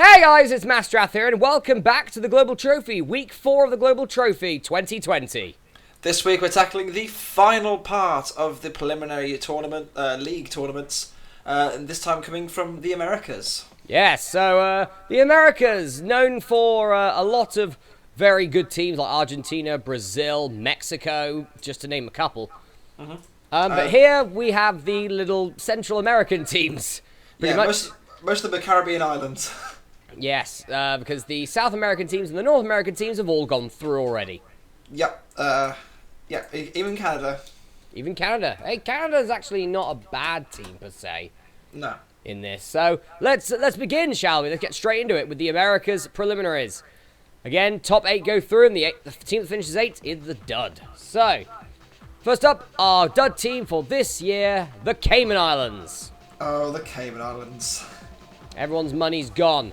Hey guys, it's Masterath here, and welcome back to the Global Trophy, Week 4 of the Global Trophy 2020. This week we're tackling the final part of the preliminary tournament, league tournaments, and this time coming from the Americas. Yes, so the Americas, known for a lot of very good teams like Argentina, Brazil, Mexico, just to name a couple. Mm-hmm. But here we have the little Central American teams. Most of them are Caribbean islands. Yes, because the South American teams and the North American teams have all gone through already. Yep. Even Canada. Even Canada. Hey, Canada's actually not a bad team per se. No. In this. So let's begin, shall we? Let's get straight into it with the Americas preliminaries. Again, top 8 go through, and the team that finishes 8 is the dud. So, first up, our dud team for this year, the Cayman Islands. Oh, the Cayman Islands. Everyone's money's gone.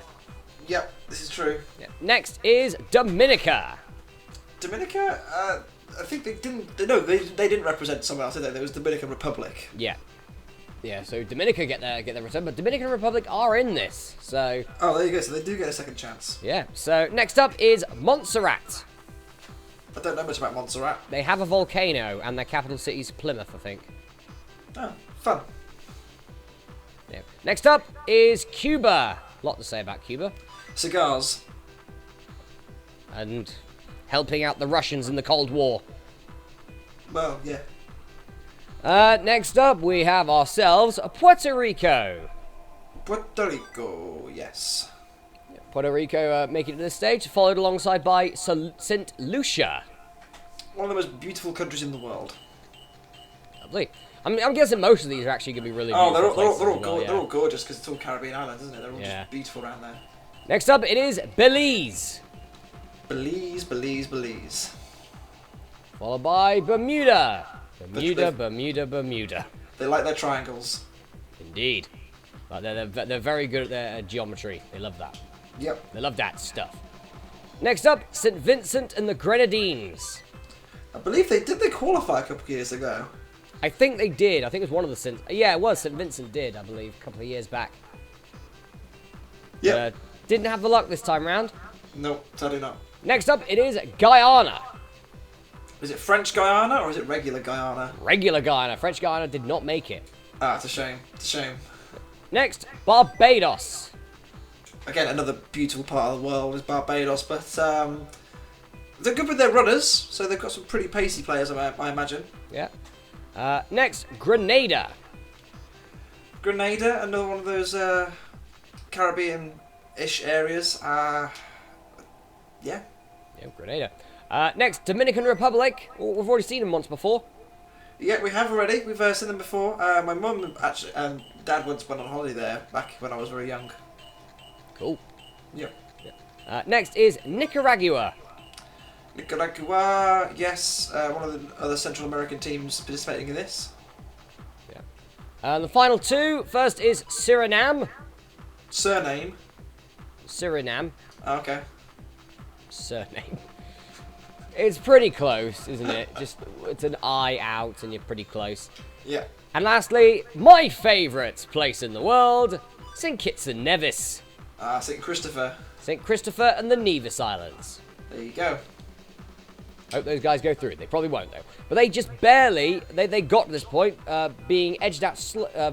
Yep, this is true. Yep. Next is Dominica. Dominica? I think they didn't. No, they didn't represent someone else, did they? There was Dominican Republic. Yeah. Yeah, so Dominica get their return, but Dominican Republic are in this, so... Oh, there you go, so they do get a second chance. Yeah, so next up is Montserrat. I don't know much about Montserrat. They have a volcano, and their capital city is Plymouth, I think. Oh, fun. Yeah. Next up is Cuba. A lot to say about Cuba. Cigars. And helping out the Russians in the Cold War. Well, yeah. Next up, we have ourselves Puerto Rico. Puerto Rico, yes. Puerto Rico making it to this stage, followed alongside by St. Lucia. One of the most beautiful countries in the world. Lovely. I'm guessing most of these are actually going to be really beautiful. They're all gorgeous because it's all Caribbean islands, isn't it? They're all just beautiful around there. Next up, it is Belize. Belize. Followed by Bermuda. Bermuda. They like their triangles. Indeed. Like they're very good at their geometry. They love that. Yep. They love that stuff. Next up, St. Vincent and the Grenadines. I believe they qualify a couple of years ago. I think they did. I think it was one of the St. Yeah, it was. St. Vincent did, I believe, a couple of years back. Yeah. Didn't have the luck this time round. No, sadly not. Next up, it is Guyana. Is it French Guyana or is it regular Guyana? Regular Guyana. French Guyana did not make it. Ah, it's a shame. Next, Barbados. Again, another beautiful part of the world is Barbados, but they're good with their runners, so they've got some pretty pacey players, I imagine. Yeah. Next, Grenada. Grenada, another one of those Caribbean-ish areas. Yeah. Yeah, Grenada. Next, Dominican Republic. We've already seen them once before. Yeah, we have already. We've seen them before. My mum actually and dad once went on holiday there back when I was very young. Cool. Yep. Next is Nicaragua. Nicaragua, yes, one of the other Central American teams participating in this. Yeah. The final two. First is Suriname. Surname? Suriname. Oh, okay. Surname. It's pretty close, isn't it? Just it's an I out, and you're pretty close. Yeah. And lastly, my favourite place in the world, St. Kitts and Nevis. St. Christopher. St. Christopher and the Nevis Islands. There you go. Hope those guys go through. They probably won't, though. But they just barely, they got to this point, being edged out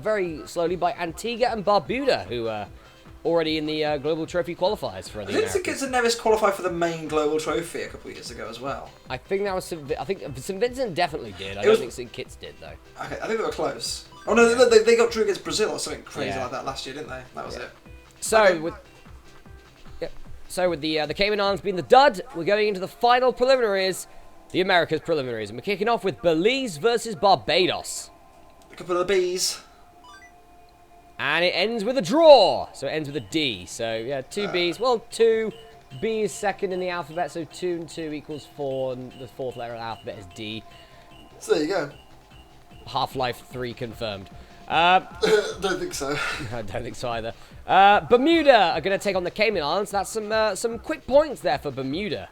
very slowly by Antigua and Barbuda, who are already in the Global Trophy qualifiers for the Americans. St. Kitts and Nevis qualified for the main Global Trophy a couple of years ago as well. I think that was I think St. Vincent definitely did. I don't think St. Kitts did, though. Okay, I think they were close. Oh, no, they got drew against Brazil or something crazy like that last year, didn't they? That was it. So, okay. with the Cayman Islands being the dud, we're going into the final preliminaries, the Americas preliminaries. And we're kicking off with Belize versus Barbados. A couple of bees. And it ends with a draw. So it ends with a D. So, yeah, 2 Bs. Well, 2. B is second in the alphabet, so 2 and 2 equals 4, and the fourth letter of the alphabet is D. So there you go. Half-Life 3 confirmed. Don't think so. I don't think so either. Bermuda are going to take on the Cayman Islands. That's some quick points there for Bermuda.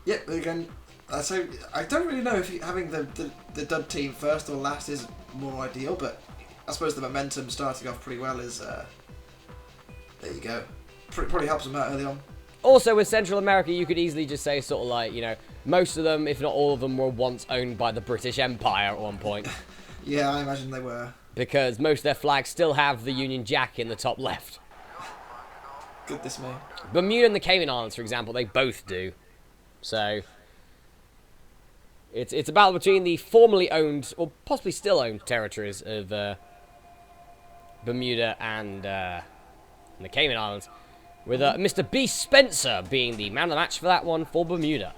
Yeah, again, so I don't really know if having the dud team first or last is more ideal, but I suppose the momentum starting off pretty well is... there you go. Probably helps them out early on. Also, with Central America, you could easily just say sort of like, you know, most of them, if not all of them, were once owned by the British Empire at one point. Yeah, I imagine they were. Because most of their flags still have the Union Jack in the top left. Goodness me. Bermuda and the Cayman Islands, for example, they both do. So, it's a battle between the formerly owned, or possibly still owned, territories of Bermuda and the Cayman Islands, with Mr. B. Spencer being the man of the match for that one for Bermuda.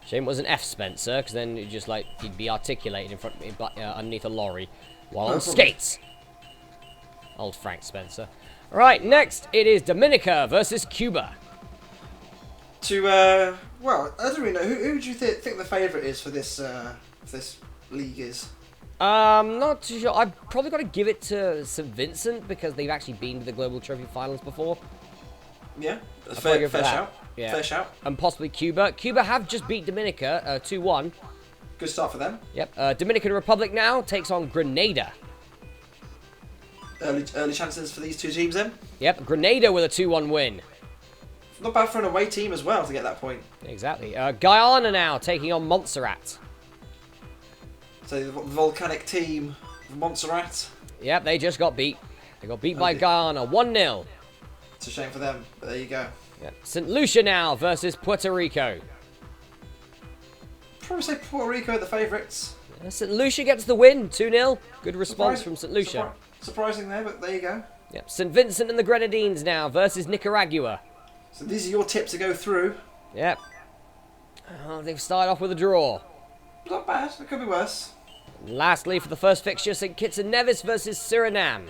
Shame it was an F. Spencer, because then you just like he'd be articulated in front of me, underneath a lorry while on skates. Old Frank Spencer. All right, next it is Dominica versus Cuba. Well, I don't really know. Who do you think the favourite is for this league is? Not too sure. I've probably got to give it to St. Vincent because they've actually been to the Global Trophy Finals before. Yeah, fair shout. Yeah. Fair shout. And possibly Cuba. Cuba have just beat Dominica 2-1. Good start for them. Yep. Dominican Republic now takes on Grenada. Early chances for these two teams then? Yep. Grenada with a 2-1 win. Not bad for an away team as well to get that point. Exactly. Guyana now taking on Montserrat. So the volcanic team of Montserrat. Yep, they just got beat. They got beat by Guyana 1-0. It's a shame for them, but there you go. Yep. St. Lucia now versus Puerto Rico. Probably say Puerto Rico are the favourites. St. Lucia gets the win, 2-0. Good response from St. Lucia. Surprising there, but there you go. Yep. St. Vincent and the Grenadines now versus Nicaragua. So these are your tips to go through. Yep. They've started off with a draw. Not bad. It could be worse. And lastly, for the first fixture, St. Kitts and Nevis versus Suriname.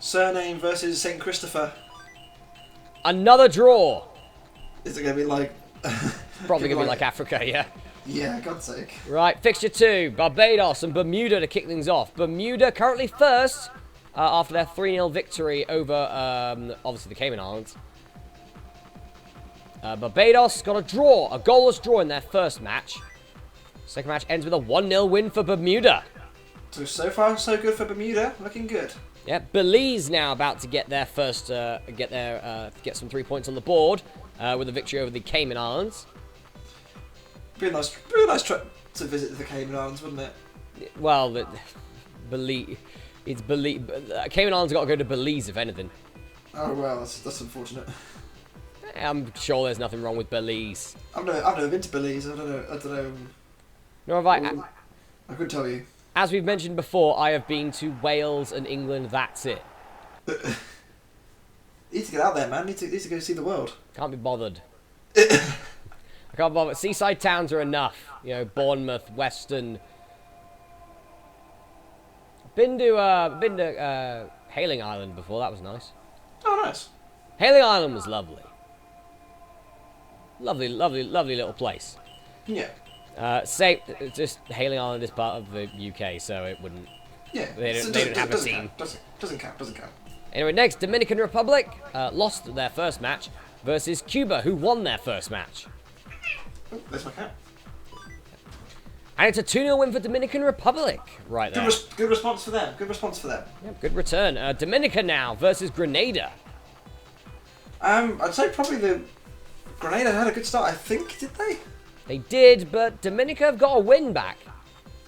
Surname versus St. Christopher. Another draw. Is it going to be like... Probably going to be like Africa, yeah. Yeah, God's sake. Right, fixture 2. Barbados and Bermuda to kick things off. Bermuda currently first after their 3-0 victory over, obviously, the Cayman Islands. Barbados got a draw, a goalless draw in their first match. Second match ends with a 1-0 win for Bermuda. So far, so good for Bermuda. Looking good. Yeah, Belize now about to get their first, get some 3 points on the board with a victory over the Cayman Islands. Be a nice trip to visit the Cayman Islands, wouldn't it? Well, Belize, Cayman Islands got to go to Belize if anything. Oh well, that's unfortunate. I'm sure there's nothing wrong with Belize. I've never been to Belize. I don't know. Nor have I. I couldn't tell you. As we've mentioned before, I have been to Wales and England. That's it. Need to get out there, man. Need to go see the world. Can't be bothered. I can't bother. Seaside towns are enough. You know, Bournemouth, Weston. Been to Hailing Island before. That was nice. Oh, nice. Hailing Island was lovely. Lovely little place. Yeah. Just Hailing Island is part of the UK, so it wouldn't. Yeah. They don't have a team. Doesn't count. Anyway, next, Dominican Republic lost their first match versus Cuba, who won their first match. Oh, there's my cat. And it's a 2-0 win for Dominican Republic, right there. Good response for them. Yep, good return. Dominica now versus Grenada. I'd say probably the Grenada had a good start. I think, did they? They did, but Dominica have got a win back.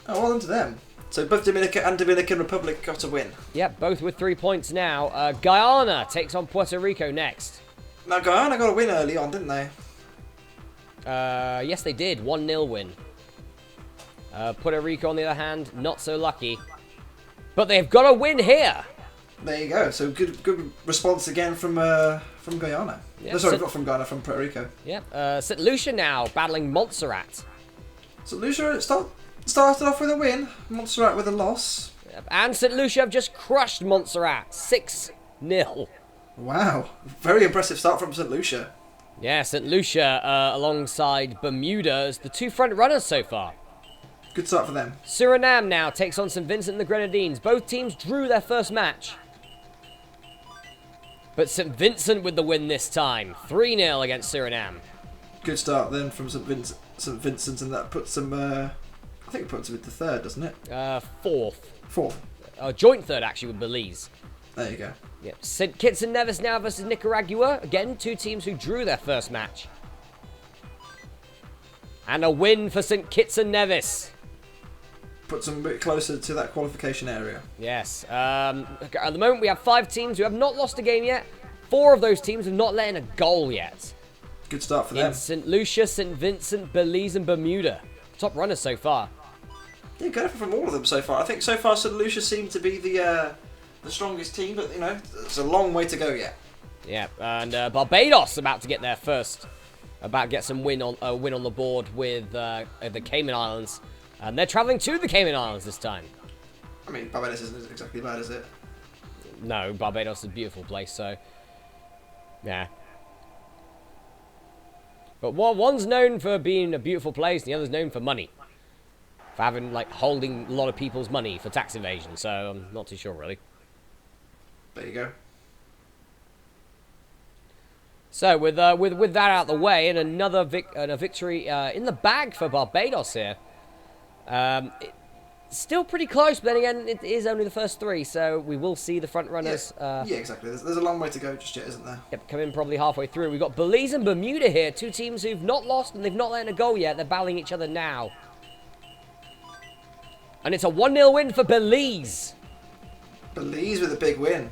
Oh, well done to them. So both Dominica and Dominican Republic got a win. Yep, both with 3 points now. Guyana takes on Puerto Rico next. Now Guyana got a win early on, didn't they? Yes, they did. 1-0 win. Puerto Rico, on the other hand, not so lucky. But they've got a win here. There you go. So good response again from Guyana. Yep. No, sorry, not from Guyana, from Puerto Rico. Yep. St. Lucia now battling Montserrat. St. Lucia started off with a win. Montserrat with a loss. Yep. And St. Lucia have just crushed Montserrat. 6-0. Wow. Very impressive start from St. Lucia. Yeah, St. Lucia alongside Bermuda as the two front runners so far. Good start for them. Suriname now takes on St. Vincent and the Grenadines. Both teams drew their first match. But St. Vincent with the win this time. 3-0 against Suriname. Good start then from St. Vincent, and that puts them, I think it puts them into third, doesn't it? Fourth. Fourth. Joint third, actually, with Belize. There you go. Yep. St. Kitts and Nevis now versus Nicaragua. Again, two teams who drew their first match. And a win for St. Kitts and Nevis. Puts them a bit closer to that qualification area. Yes. At the moment, we have 5 teams who have not lost a game yet. 4 of those teams have not let in a goal yet. Good start for them. In St. Lucia, St. Vincent, Belize, and Bermuda. Top runners so far. Yeah, good from all of them so far. I think so far St. Lucia seemed to be the strongest team, but you know, it's a long way to go yet. Yeah, and Barbados about to get their first, about to get some win on the board with the Cayman Islands, and they're traveling to the Cayman Islands this time. I mean, Barbados isn't exactly bad, is it? No, Barbados is a beautiful place, so yeah. But one's known for being a beautiful place, and the other's known for money. For having, like, holding a lot of people's money for tax evasion, so I'm not too sure, really. There you go. So, with that out of the way, and another victory in the bag for Barbados here. Still pretty close, but then again, it is only the first 3, so we will see the front runners. Yeah, exactly. There's a long way to go just yet, isn't there? Yep, come in probably halfway through. We've got Belize and Bermuda here, 2 teams who've not lost and they've not let in a goal yet. They're battling each other now. And it's a 1-0 win for Belize. Belize with a big win.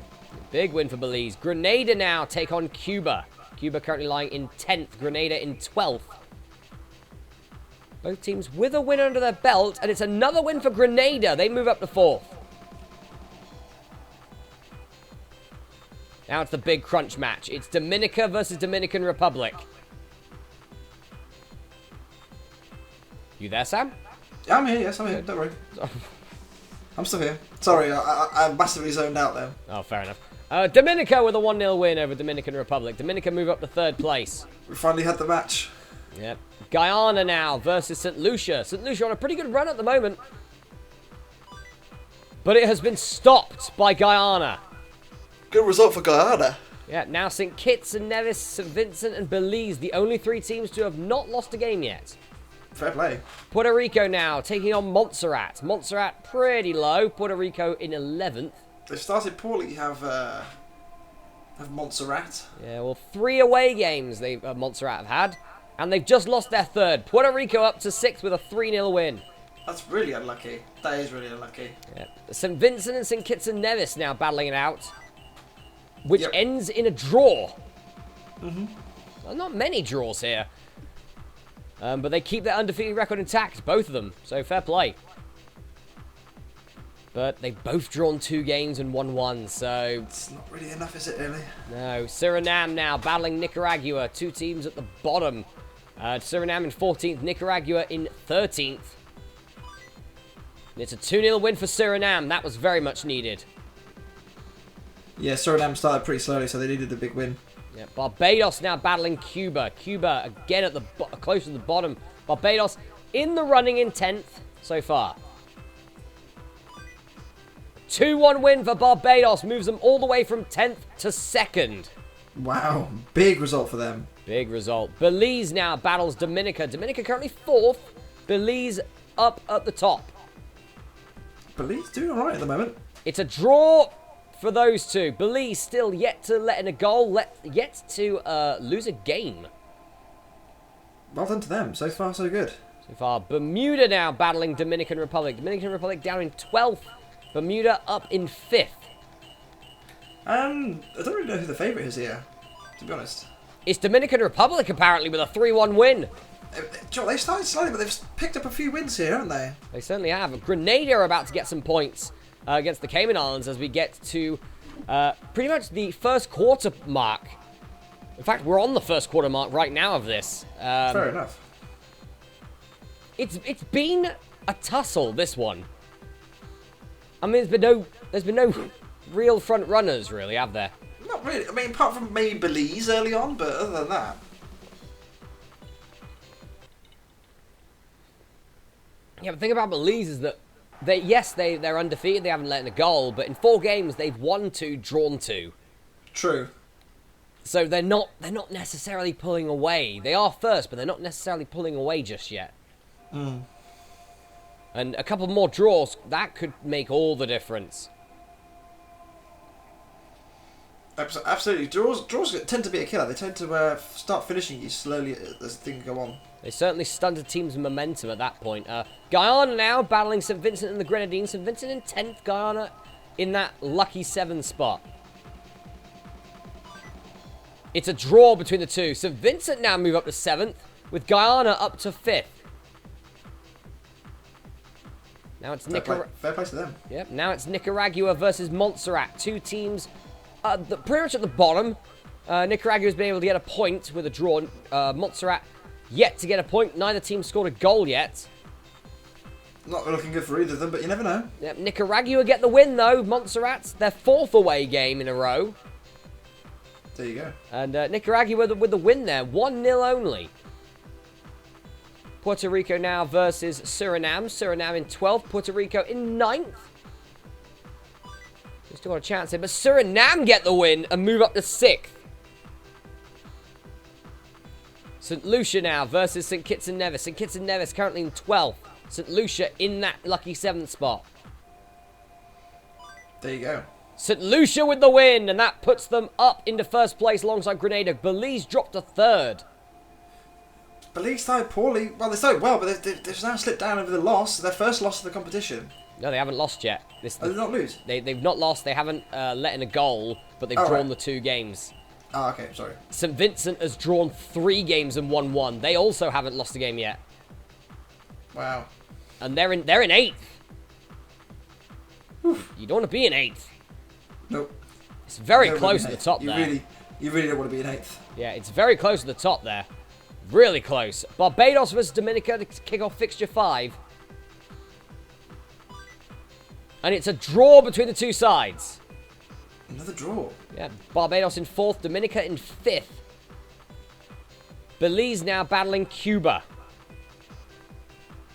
Big win for Belize. Grenada now take on Cuba. Cuba currently lying in 10th, Grenada in 12th. Both teams with a win under their belt, and it's another win for Grenada. They move up to 4th. Now it's the big crunch match. It's Dominica versus Dominican Republic. You there, Sam? Yeah, I'm here, yes, I'm here. Don't worry. I'm still here. Sorry, I massively zoned out there. Oh, fair enough. Dominica with a 1-0 win over Dominican Republic. Dominica move up to 3rd place. We finally had the match. Yep. Guyana now versus St. Lucia. St. Lucia on a pretty good run at the moment. But it has been stopped by Guyana. Good result for Guyana. Yeah, now St. Kitts and Nevis, St. Vincent and Belize, the only 3 teams to have not lost a game yet. Fair play. Puerto Rico now taking on Montserrat. Montserrat pretty low. Puerto Rico in 11th. They started poorly, have Montserrat. Yeah, well, 3 away games Montserrat have had. And they've just lost their 3rd. Puerto Rico up to 6th with a 3-0 win. That's really unlucky. That is really unlucky. Yeah. St. Vincent and St. Kitts and Nevis now battling it out. Which ends in a draw. Well, not many draws here. But they keep their undefeated record intact, both of them. So fair play. But they've both drawn 2 games and won 1, so... It's not really enough, is it, really? No. Suriname now battling Nicaragua. 2 teams at the bottom. Suriname in 14th, Nicaragua in 13th. And it's a 2-0 win for Suriname. That was very much needed. Yeah, Suriname started pretty slowly, so they needed a big win. Yeah, Barbados now battling Cuba. Cuba again at the close to the bottom. Barbados in the running in 10th so far. 2-1 win for Barbados. Moves them all the way from 10th to 2nd. Wow, big result for them. Big result. Belize now battles Dominica. Dominica currently 4th. Belize up at the top. Belize doing alright at the moment. It's a draw for those 2. Belize still yet to let in a goal. Yet to lose a game. Well done to them. So far, so good. So far, Bermuda now battling Dominican Republic. Dominican Republic down in 12th. Bermuda up in 5th. I don't really know who the favourite is here, to be honest. It's Dominican Republic, apparently, with a 3-1 win. They started slowly, but they've picked up a few wins here, haven't they? They certainly have. Grenada are about to get some points against the Cayman Islands as we get to pretty much the first quarter mark. In fact, we're on the first quarter mark right now of this. Fair enough. It's been a tussle, this one. I mean, there's been no real front runners, really, have there? Not really. I mean, apart from maybe Belize early on, but other than that. Yeah, but the thing about Belize is that they're undefeated, they haven't let in a goal, but in 4 games they've won 2, drawn 2. True. So they're not necessarily pulling away. They are first, but they're not necessarily pulling away just yet. And a couple more draws, that could make all the difference. Absolutely. Draws tend to be a killer. They tend to start finishing you slowly as things go on. They certainly stunted team's momentum at that point. Guyana now battling St. Vincent and the Grenadines. St. Vincent in 10th, Guyana in that lucky 7 spot. It's a draw between the two. St. Vincent now move up to 7th, with Guyana up to 5th. Now it's Fair play to them. Yep. Now it's Nicaragua versus Montserrat. Two teams pretty much at the bottom. Nicaragua's been able to get a point with a draw. Montserrat yet to get a point. Neither team scored a goal yet. Not looking good for either of them, but you never know. Yep. Nicaragua get the win though. Montserrat, their 4th away game in a row. There you go. And Nicaragua with the win there. 1-0 only. Puerto Rico now versus Suriname. Suriname in 12th. Puerto Rico in 9th. We still got a chance here, but Suriname get the win and move up to 6th. St. Lucia now versus St. Kitts and Nevis. St. Kitts and Nevis currently in 12th. St. Lucia in that lucky 7th spot. There you go. St. Lucia with the win, and that puts them up into 1st place alongside Grenada. Belize dropped to 3rd. Belize started poorly. Well, they started well, but they've now slipped down over the loss. Their first loss of the competition. No, they haven't lost yet. Oh, did they not lose? They've not lost. They haven't let in a goal, but they've drawn the 2 games. Oh, okay, sorry. St. Vincent has drawn 3 games and won 1. They also haven't lost a game yet. Wow. And they're in 8th. Oof. You don't want to be in 8th. Nope. It's very close at the top there. You really don't want to be in 8th. Yeah, it's very close at the top there. Really close. Barbados versus Dominica to kick off fixture 5. And it's a draw between the two sides. Another draw. Yeah, Barbados in 4th, Dominica in 5th. Belize now battling Cuba.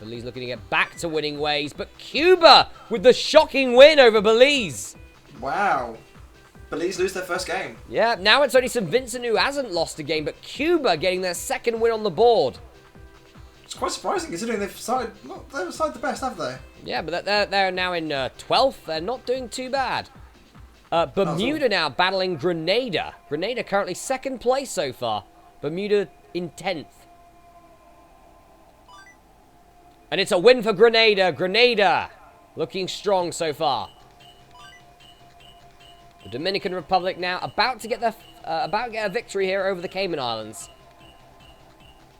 Belize looking to get back to winning ways, but Cuba with the shocking win over Belize. Wow. Belize lose their first game. Yeah, now it's only St. Vincent who hasn't lost a game, but Cuba getting their 2nd win on the board. It's quite surprising considering they've started the best, have they? Yeah, but they're now in 12th. They're not doing too bad. Bermuda now battling Grenada. Grenada currently 2nd place so far. Bermuda in 10th. And it's a win for Grenada. Grenada looking strong so far. The Dominican Republic now about to get a victory here over the Cayman Islands.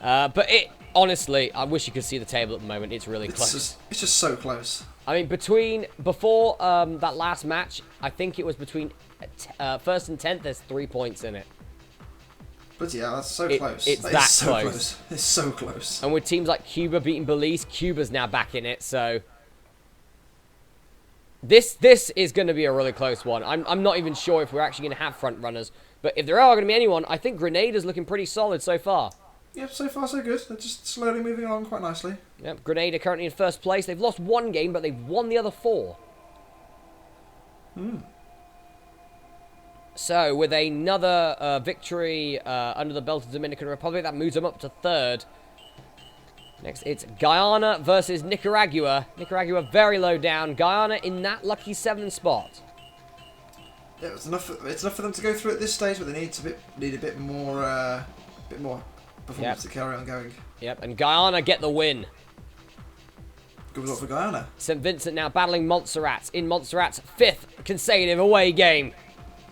But honestly, I wish you could see the table at the moment. It's really close. It's just so close. I mean, before that last match, I think it was between 1st and 10th. There's 3 points in it. But yeah, that's so close. It's that so close. It's so close. And with teams like Cuba beating Belize, Cuba's now back in it. So this is going to be a really close one. I'm not even sure if we're actually going to have front runners. But if there are going to be anyone, I think Grenada's looking pretty solid so far. Yep, so far so good. They're just slowly moving along quite nicely. Yep, Grenada currently in 1st place. They've lost 1 game, but they've won the other 4. So, with another victory under the belt of the Dominican Republic, that moves them up to 3rd. Next, it's Guyana versus Nicaragua. Nicaragua very low down. Guyana in that lucky 7th spot. Yeah, it's enough for them to go through at this stage, but they need a bit more performance to carry on going. Yep, and Guyana get the win. Good result for Guyana. St. Vincent now battling Montserrat in Montserrat's 5th consecutive away game.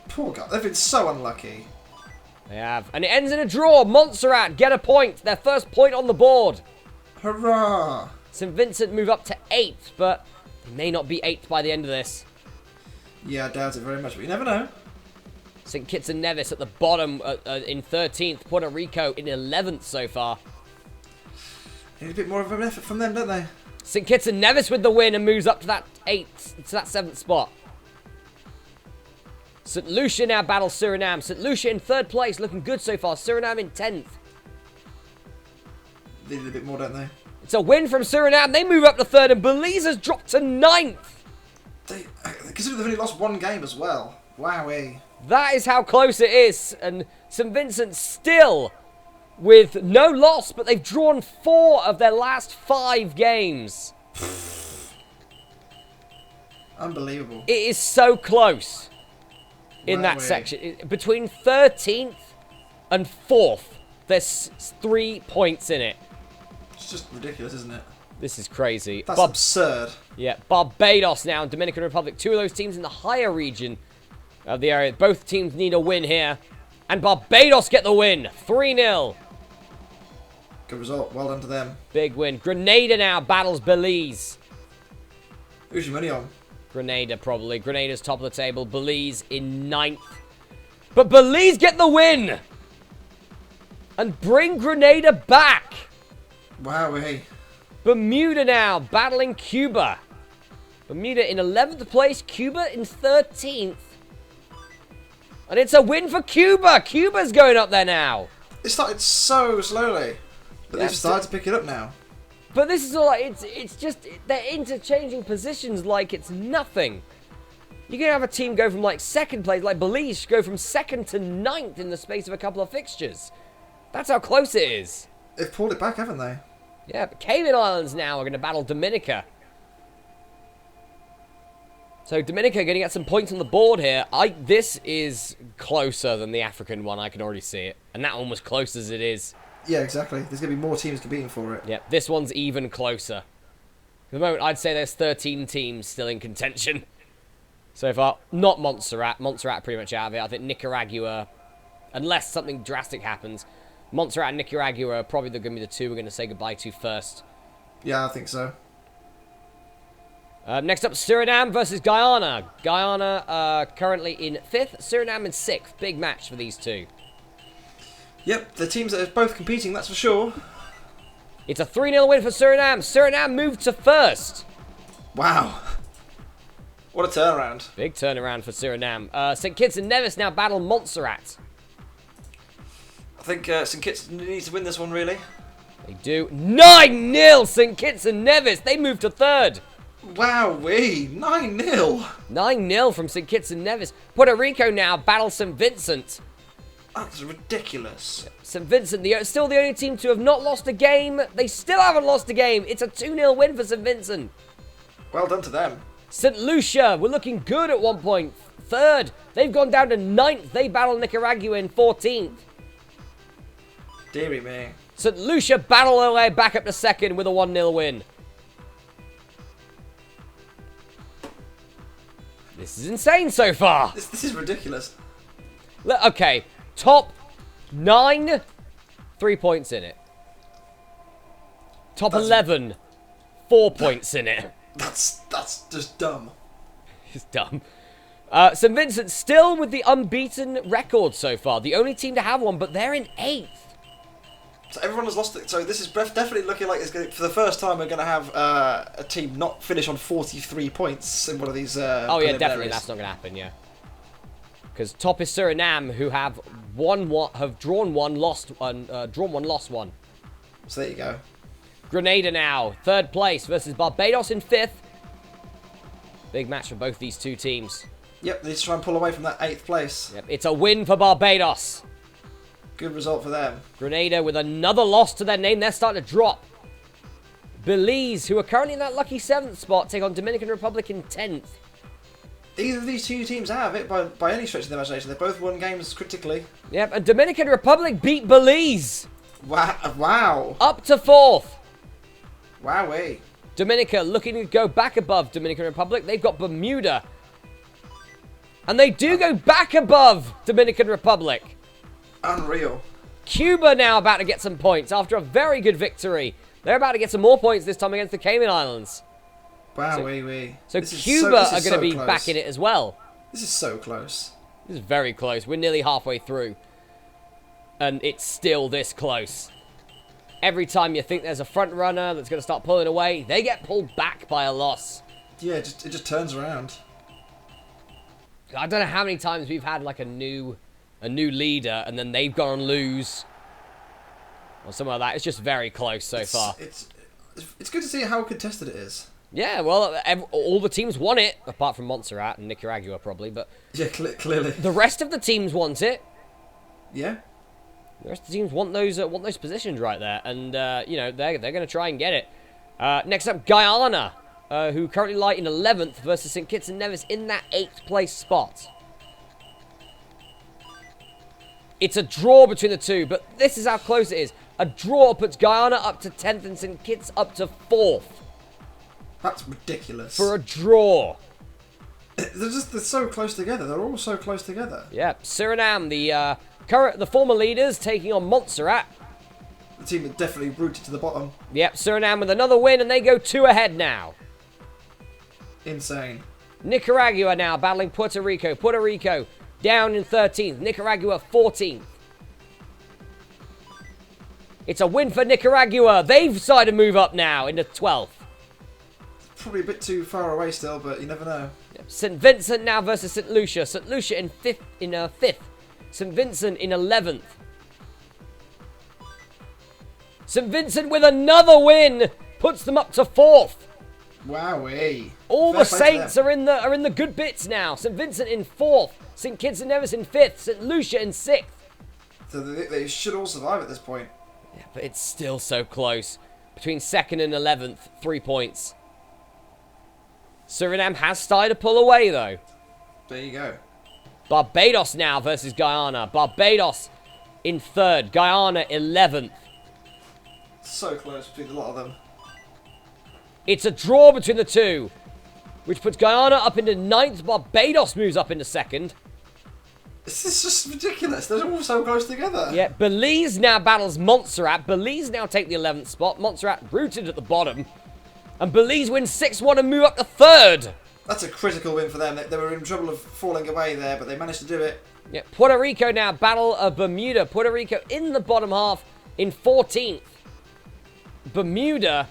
Poor guy, they've been so unlucky. They have. And it ends in a draw. Montserrat get a point. Their 1st point on the board. Hurrah! St. Vincent move up to 8th, but they may not be 8th by the end of this. Yeah, I doubt it very much, but you never know. St. Kitts and Nevis at the bottom in 13th. Puerto Rico in 11th so far. Need a bit more of an effort from them, don't they? St. Kitts and Nevis with the win and moves up to that 7th spot. St. Lucia now battles Suriname. St. Lucia in 3rd place, looking good so far. Suriname in 10th. They need a bit more, don't they? It's a win from Suriname. They move up to 3rd, and Belize has dropped to 9th. Consider they've only lost 1 game as well. Wowee. That is how close it is. And St. Vincent still with no loss, but they've drawn 4 of their last 5 games. Unbelievable. It is so close. in that section. Between 13th and 4th, there's 3 points in it. It's just ridiculous, isn't it? This is crazy. That's absurd. Yeah, Barbados now and Dominican Republic. 2 of those teams in the higher region of the area. Both teams need a win here. And Barbados get the win. 3-0. Good result. Well done to them. Big win. Grenada now battles Belize. Who's your money on? Grenada, probably. Grenada's top of the table. Belize in 9th. But Belize get the win! And bring Grenada back! Wowee. Bermuda now battling Cuba. Bermuda in 11th place. Cuba in 13th. And it's a win for Cuba! Cuba's going up there now! It started so slowly. But they've started to pick it up now. But this is all like, it's just, they're interchanging positions like it's nothing. You can have a team go from like 2nd place, like Belize, go from 2nd to 9th in the space of a couple of fixtures. That's how close it is. They've pulled it back, haven't they? Yeah, but Cayman Islands now are going to battle Dominica. So Dominica going to get some points on the board here. This is closer than the African one, I can already see it. And that one was close as it is. Yeah, exactly. There's going to be more teams competing for it. Yeah, this one's even closer. At the moment, I'd say there's 13 teams still in contention. So far, not Montserrat. Montserrat pretty much out of it. I think Nicaragua, unless something drastic happens, Montserrat and Nicaragua are probably going to be the two we're going to say goodbye to first. Yeah, I think so. Next up, Suriname versus Guyana. Guyana currently in 5th, Suriname in 6th. Big match for these two. Yep, the teams that are both competing, that's for sure. It's a 3-0 win for Suriname. Suriname moved to 1st. Wow. What a turnaround. Big turnaround for Suriname. St. Kitts and Nevis now battle Montserrat. I think St. Kitts needs to win this one, really. They do. 9-0 St. Kitts and Nevis. They move to 3rd. Wowee, 9-0. 9-0 from St. Kitts and Nevis. Puerto Rico now battles St. Vincent. That's ridiculous. St. Vincent, still the only team to have not lost a game. They still haven't lost a game. It's a 2-0 win for St. Vincent. Well done to them. St. Lucia were looking good at one point. 3rd. They've gone down to 9th. They battle Nicaragua in 14th. Deary me. St. Lucia battle their way back up to 2nd with a 1-0 win. This is insane so far. This is ridiculous. Okay, top 9, 3 points in it. Top 11, 4 points in it. That's just dumb. It's dumb. St. Vincent still with the unbeaten record so far. The only team to have one, but they're in 8th. So everyone has lost it. So this is definitely looking like it's going for the first time we're going to have a team not finish on 43 points in one of these. Oh yeah, definitely that's not going to happen. Yeah, because top is Suriname, who have drawn one, lost one. So there you go. Grenada now 3rd place versus Barbados in 5th. Big match for both these two teams. Yep, they need to try and pull away from that 8th place. Yep, it's a win for Barbados. Good result for them. Grenada with another loss to their name. They're starting to drop. Belize, who are currently in that lucky 7th spot, take on Dominican Republic in 10th. Either of these two teams have it by any stretch of the imagination. They both won games critically. Yep, and Dominican Republic beat Belize. Wow. Up to 4th. Wowee. Dominica looking to go back above Dominican Republic. They've got Bermuda. And they do go back above Dominican Republic. Unreal. Cuba now about to get some points after a very good victory. They're about to get some more points this time against the Cayman Islands. Wow, So Cuba are going to be back in it as well. This is so close. This is very close. We're nearly halfway through. And it's still this close. Every time you think there's a front runner that's going to start pulling away, they get pulled back by a loss. Yeah, it just turns around. I don't know how many times we've had like a new leader and then they've gone and lose. Or something like that. It's just very close so far. It's good to see how contested it is. Yeah, well, all the teams want it, apart from Montserrat and Nicaragua probably, but... Yeah, clearly. The rest of the teams want it. Yeah. The rest of the teams want those positions right there, and, you know, they're going to try and get it. Next up, Guyana, who currently lie in 11th versus St. Kitts and Nevis in that 8th place spot. It's a draw between the two, but this is how close it is. A draw puts Guyana up to 10th and St. Kitts up to 4th. That's ridiculous. For a draw. They're so close together. They're all so close together. Yeah, Suriname, the former leaders, taking on Montserrat. The team that definitely rooted to the bottom. Yep, Suriname with another win, and they go 2 ahead now. Insane. Nicaragua now battling Puerto Rico. Puerto Rico down in 13th. Nicaragua 14th. It's a win for Nicaragua. They've decided to move up now into 12th. Probably a bit too far away still, but you never know. St. Vincent now versus St. Lucia. St. Lucia in 5th. St. Vincent in 11th. St. Vincent with another win puts them up to 4th. Wowee. All the Saints are in the good bits now. St. Vincent in 4th. St. Kitts and Nevis in 5th. St. Lucia in 6th. So they should all survive at this point. Yeah, but it's still so close. Between 2nd and 11th, 3 points. Suriname has started to pull away, though. There you go. Barbados now versus Guyana. Barbados in 3rd. Guyana 11th. So close between a lot of them. It's a draw between the two, which puts Guyana up into 9th. Barbados moves up into 2nd. This is just ridiculous. They're all so close together. Yeah, Belize now battles Montserrat. Belize now take the 11th spot. Montserrat rooted at the bottom. And Belize wins 6-1 and move up to 3rd. That's a critical win for them. They were in trouble of falling away there, but they managed to do it. Yeah, Puerto Rico now battle Bermuda. Puerto Rico in the bottom half in 14th. Bermuda.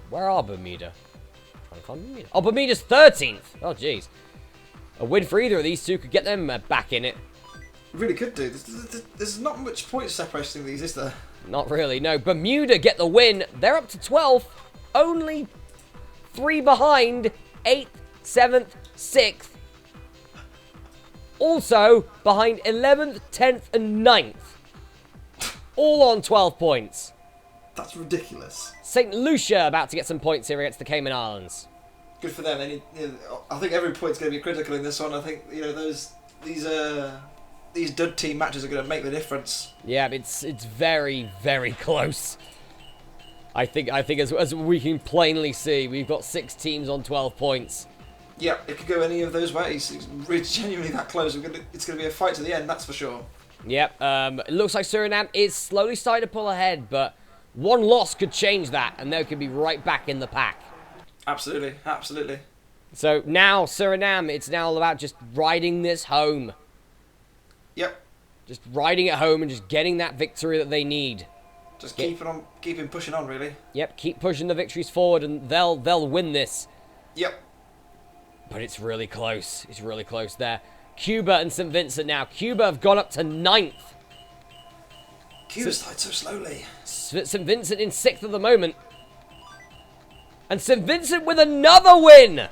Where are Bermuda? I'm trying to find Bermuda. Oh, Bermuda's 13th. Oh, jeez. A win for either of these two could get them back in it. Really could do. There's not much point separation in these, is there? Not really, no. Bermuda get the win. They're up to 12th. Only 3 behind 8th, 7th, 6th. Also behind 11th, 10th, and 9th. All on 12 points. That's ridiculous. St. Lucia about to get some points here against the Cayman Islands. Good for them. I think every point's going to be critical in this one. I think these dud team matches are going to make the difference. Yeah, it's very, very close. I think as we can plainly see, we've got 6 teams on 12 points. Yeah, it could go any of those ways. It's really genuinely that close. It's going to be a fight to the end, that's for sure. Yep. It looks like Suriname is slowly starting to pull ahead, but one loss could change that, and they could be right back in the pack. Absolutely, absolutely. So now Suriname, it's now all about just riding this home. Yep. Just riding it home and just getting that victory that they need. Just keeping pushing on, really. Yep, keep pushing the victories forward, and they'll win this. Yep. But it's really close. It's really close there. Cuba and St. Vincent now. Cuba have gone up to 9th. Cuba started so slowly. St. Vincent in 6th at the moment. And St. Vincent with another win!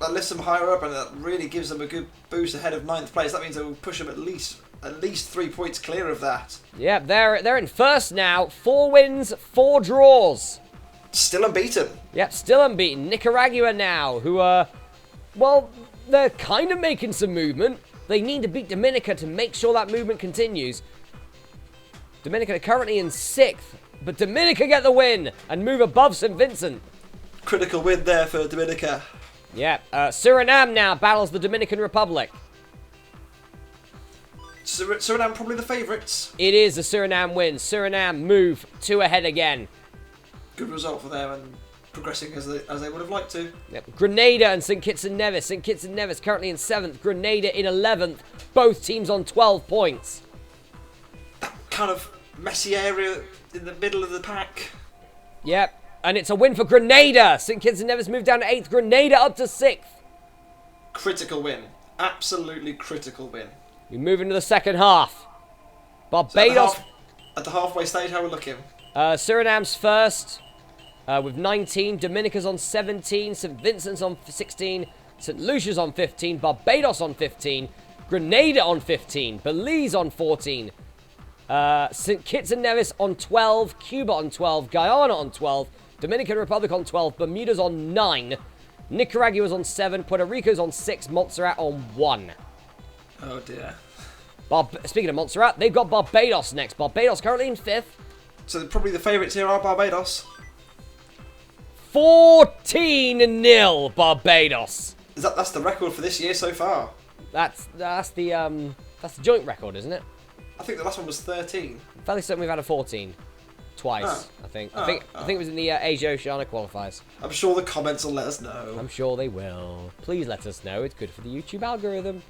That lifts them higher up, and that really gives them a good boost ahead of 9th place. That means they will push them at least 3 points clear of that. Yeah, they're in 1st now. 4 wins, 4 draws. Still unbeaten. Yep, still unbeaten. Nicaragua now, who are, well, they're kind of making some movement. They need to beat Dominica to make sure that movement continues. Dominica are currently in 6th, but Dominica get the win and move above St. Vincent. Critical win there for Dominica. Yeah, Suriname now battles the Dominican Republic. Suriname probably the favourites. It is a Suriname win. Suriname move 2 ahead again. Good result for them and progressing as they would have liked to. Yep. Grenada and St. Kitts and Nevis. St. Kitts and Nevis currently in 7th. Grenada in 11th. Both teams on 12 points. That kind of messy area in the middle of the pack. Yep. And it's a win for Grenada. St. Kitts and Nevis moved down to 8th. Grenada up to 6th. Critical win. Absolutely critical win. We move into the second half. Barbados. So at the halfway stage, how are we looking? Suriname's first with 19. Dominica's on 17. St. Vincent's on 16. St. Lucia's on 15. Barbados on 15. Grenada on 15. Belize on 14. St. Kitts and Nevis on 12. Cuba on 12. Guyana on 12. Dominican Republic on 12. Bermuda's on 9. Nicaragua's on 7. Puerto Rico's on 6. Montserrat on 1. Oh dear. Speaking of Montserrat, they've got Barbados next. Barbados currently in 5th. So probably the favourites here are Barbados. 14-0 Barbados. That's the record for this year so far? That's the joint record, isn't it? I think the last one was 13. Fairly certain we've had a 14 twice. Oh. I think. Oh. I think it was in the Asia Oceania qualifiers. I'm sure the comments will let us know. I'm sure they will. Please let us know. It's good for the YouTube algorithm.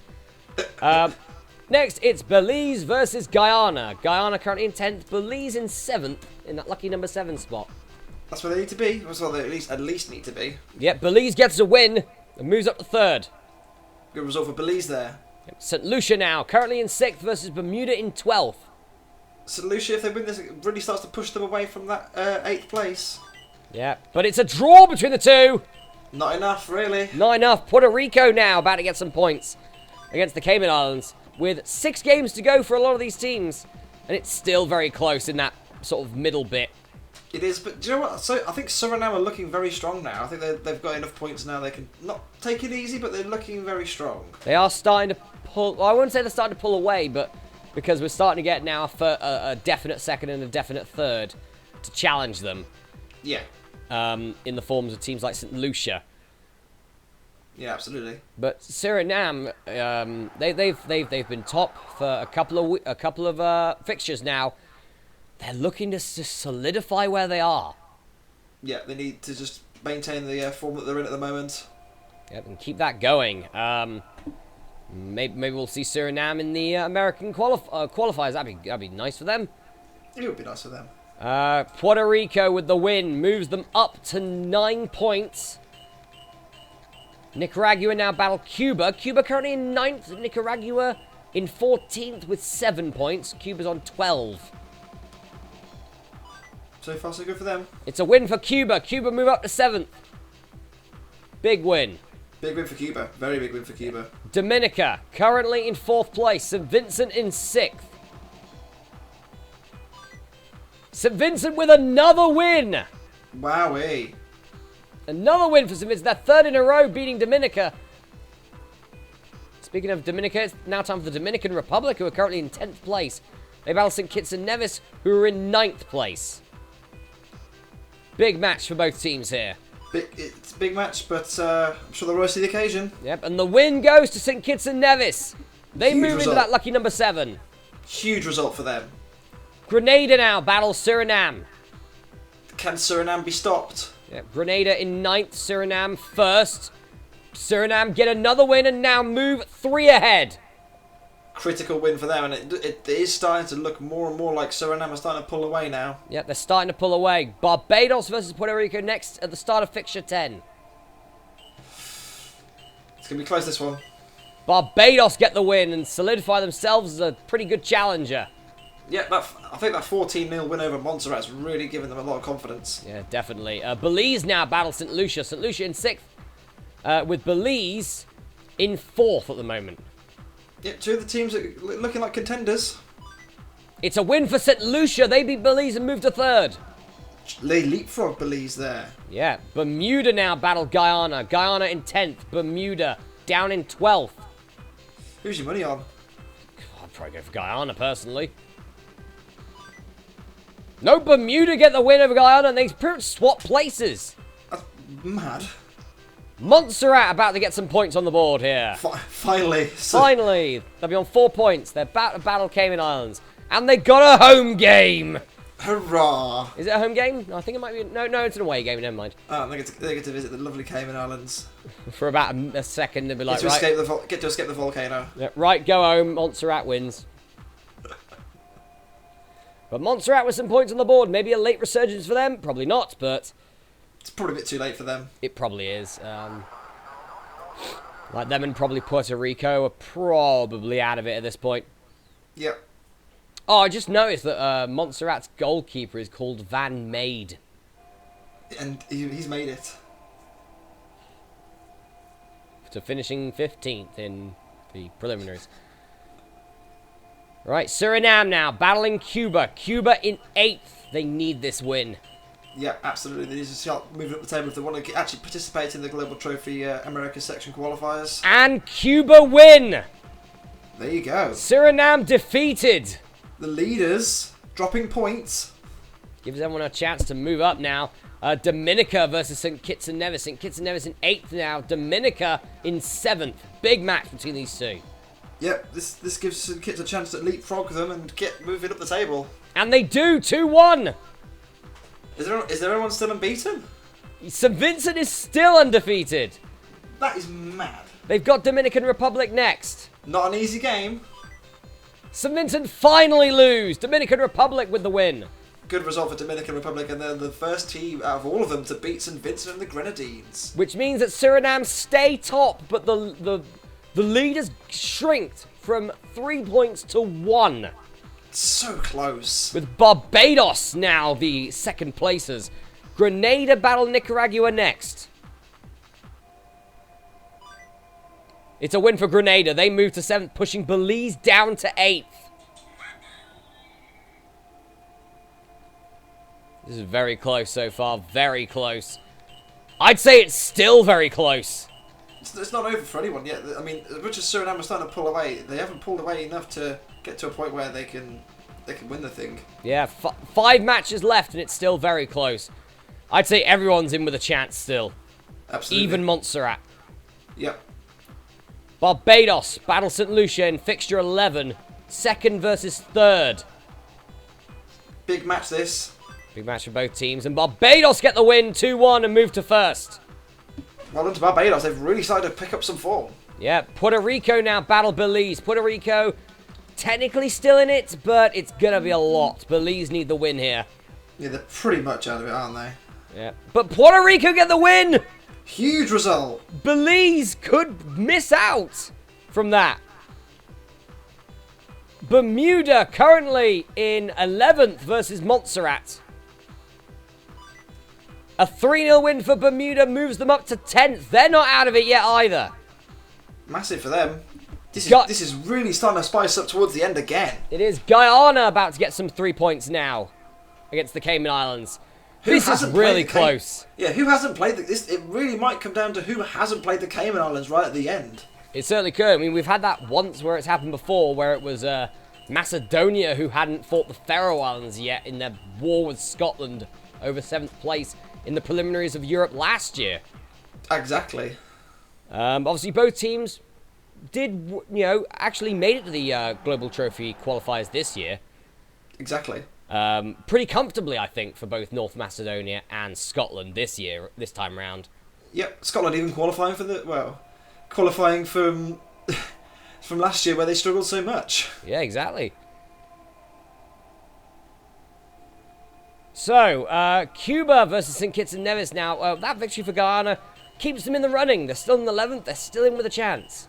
Next, it's Belize versus Guyana. Guyana currently in 10th. Belize in 7th in that lucky number 7 spot. That's where they need to be. That's where they at least need to be. Yep, Belize gets a win and moves up to 3rd. Good result for Belize there. St. Lucia now, currently in 6th versus Bermuda in 12th. St. Lucia, if they win this, it really starts to push them away from that 8th place. Yeah, but it's a draw between the two. Not enough, really. Not enough. Puerto Rico now about to get some points against the Cayman Islands with 6 games to go for a lot of these teams. And it's still very close in that sort of middle bit. It is, but do you know what? So I think Suriname are looking very strong now. I think they've got enough points now. They can not take it easy, but they're looking very strong. They are starting to pull. Well, I wouldn't say they're starting to pull away, but because we're starting to get now a definite second and a definite third to challenge them. Yeah. In the forms of teams like St. Lucia. Yeah, absolutely. But Suriname, they've been top for a couple of fixtures now. They're looking to just solidify where they are. Yeah, they need to just maintain the form that they're in at the moment. Yep, and keep that going. Maybe we'll see Suriname in the American qualifiers. That'd be nice for them. It would be nice for them. Puerto Rico with the win moves them up to 9 points. Nicaragua now battle Cuba. Cuba currently in 9th. Nicaragua in 14th with 7 points. Cuba's on 12. So far, so good for them. It's a win for Cuba. Cuba move up to 7th. Big win. Big win for Cuba. Very big win for Cuba. Dominica, currently in 4th place. St. Vincent in 6th. St. Vincent with another win. Wowee. Another win for St. Vincent. Their 3rd in a row beating Dominica. Speaking of Dominica, it's now time for the Dominican Republic, who are currently in 10th place. They battle St. Kitts and Nevis, who are in 9th place. Big match for both teams here. It's a big match, but I'm sure they'll rise to the occasion. Yep, and the win goes to St. Kitts and Nevis. They Huge move result. into that lucky number 7. Huge result for them. Grenada now battles Suriname. Can Suriname be stopped? Yep, Grenada in 9th, Suriname 1st. Suriname get another win and now move 3 ahead. Critical win for them, and it is starting to look more and more like Suriname are starting to pull away now. Yep, they're starting to pull away. Barbados versus Puerto Rico next at the start of fixture 10. It's going to be close, this one. Barbados get the win and solidify themselves as a pretty good challenger. Yeah, I think that 14-0 win over Montserrat's really given them a lot of confidence. Yeah, definitely. Belize now battle St. Lucia. St. Lucia in 6th, with Belize in 4th at the moment. Yeah, 2 of the teams are looking like contenders. It's a win for St. Lucia. They beat Belize and moved to 3rd. They leapfrog Belize there. Yeah, Bermuda now battle Guyana. Guyana in 10th. Bermuda down in 12th. Who's your money on? I'd probably go for Guyana, personally. No, Bermuda get the win over Guyana, and they pretty much swap places. That's mad. Montserrat about to get some points on the board here. Finally. Finally, they'll be on 4 points. They're about to battle Cayman Islands. And they got a home game. Hurrah. Is it a home game? No, I think it might be. No, it's an away game. Never mind. Oh, they get to visit the lovely Cayman Islands. For about a second, they'll be like, Get right. to escape the volcano. Yeah, right, go home. Montserrat wins. But Montserrat with some points on the board. Maybe a late resurgence for them. Probably not, but It's probably a bit too late for them. it probably is. Like them and probably Puerto Rico are probably out of it at this point. Yep. Oh, I just noticed that Montserrat's goalkeeper is called Van Maid. And he's made it. To finishing 15th in the preliminaries. Right, Suriname now, battling Cuba. Cuba in 8th. They need this win. Yeah, absolutely. They need to start moving up the table if they want to actually participate in the Global Trophy America section qualifiers. And Cuba win! There you go. Suriname defeated. The leaders dropping points. Gives everyone a chance to move up now. Dominica versus St. Kitts and Nevis. St. Kitts and Nevis in 8th now. Dominica in 7th. Big match between these two. Yep, this gives St. Kitts a chance to leapfrog them and get moving up the table. And they do, 2-1. Is there anyone still unbeaten? St. Vincent is still undefeated. That is mad. They've got Dominican Republic next. Not an easy game. St. Vincent finally lose. Dominican Republic with the win. Good result for Dominican Republic, and they're the first team out of all of them to beat St. Vincent and the Grenadines. Which means that Suriname stay top, but the leaders shrinked from 3 points to 1. So close. With Barbados now the second placers. Grenada battle Nicaragua next. It's a win for Grenada. They move to 7th, pushing Belize down to 8th. This is very close so far. Very close. I'd say it's still very close. It's not over for anyone yet. I mean, as much as Suriname are starting to pull away, they haven't pulled away enough to get to a point where they can win the thing. Yeah, 5 matches left and it's still very close. I'd say everyone's in with a chance still. Absolutely. Even Montserrat. Yep. Barbados battle St. Lucia in fixture 11. 2nd versus 3rd. Big match this. Big match for both teams. And Barbados get the win 2-1 and move to 1st. Well done to Barbados. They've really started to pick up some form. Yeah, Puerto Rico now battle Belize. Puerto Rico technically still in it, but it's going to be a lot. Belize need the win here. Yeah, they're pretty much out of it, aren't they? Yeah, but Puerto Rico get the win! Huge result. Belize could miss out from that. Bermuda currently in 11th versus Montserrat. A 3-0 win for Bermuda moves them up to 10th. They're not out of it yet either. Massive for them. This is really starting to spice up towards the end again. It is Guyana about to get some 3 points now against the Cayman Islands. This is really close. Yeah, who hasn't played this? It really might come down to who hasn't played the Cayman Islands right at the end. It certainly could. I mean, we've had that once where it's happened before, where it was Macedonia who hadn't fought the Faroe Islands yet in their war with Scotland over 7th place in the preliminaries of Europe last year. Exactly. Obviously, both teams did, actually made it to the Global Trophy qualifiers this year. Exactly. Pretty comfortably, I think, for both North Macedonia and Scotland this time round. Yep, Scotland even qualifying qualifying from last year where they struggled so much. Yeah, exactly. So, Cuba versus St. Kitts and Nevis now. That victory for Guyana keeps them in the running. They're still in 11th. They're still in with a chance.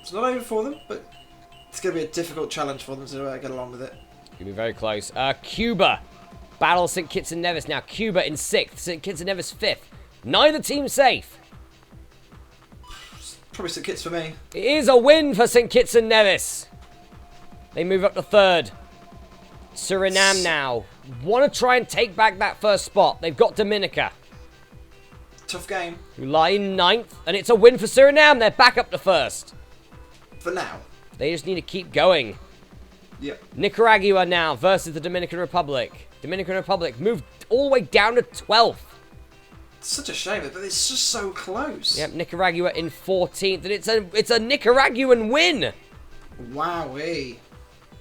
It's not over for them, but it's going to be a difficult challenge for them to get along with it. Going to be very close. Cuba battle St. Kitts and Nevis now. Cuba in 6th. St. Kitts and Nevis 5th. Neither team safe. Probably St. Kitts for me. It is a win for St. Kitts and Nevis. They move up to 3rd. Suriname now want to try and take back that first spot. They've got Dominica. Tough game. Who lie in 9th. And it's a win for Suriname. They're back up to 1st. For now. They just need to keep going. Yep. Nicaragua now versus the Dominican Republic. Dominican Republic moved all the way down to 12th. It's such a shame, but it's just so close. Yep, Nicaragua in 14th. And it's a Nicaraguan win. Wowee.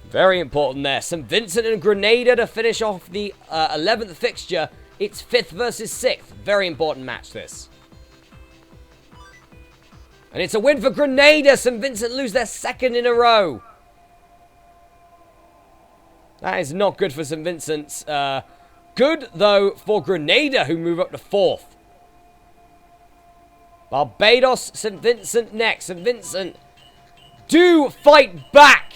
Very important there. St. Vincent and Grenada to finish off the 11th fixture. It's 5th versus 6th. Very important match, this. And it's a win for Grenada. St. Vincent lose their 2nd in a row. That is not good for St. Vincent's. Good, though, for Grenada, who move up to 4th. Barbados, St. Vincent next. St. Vincent do fight back.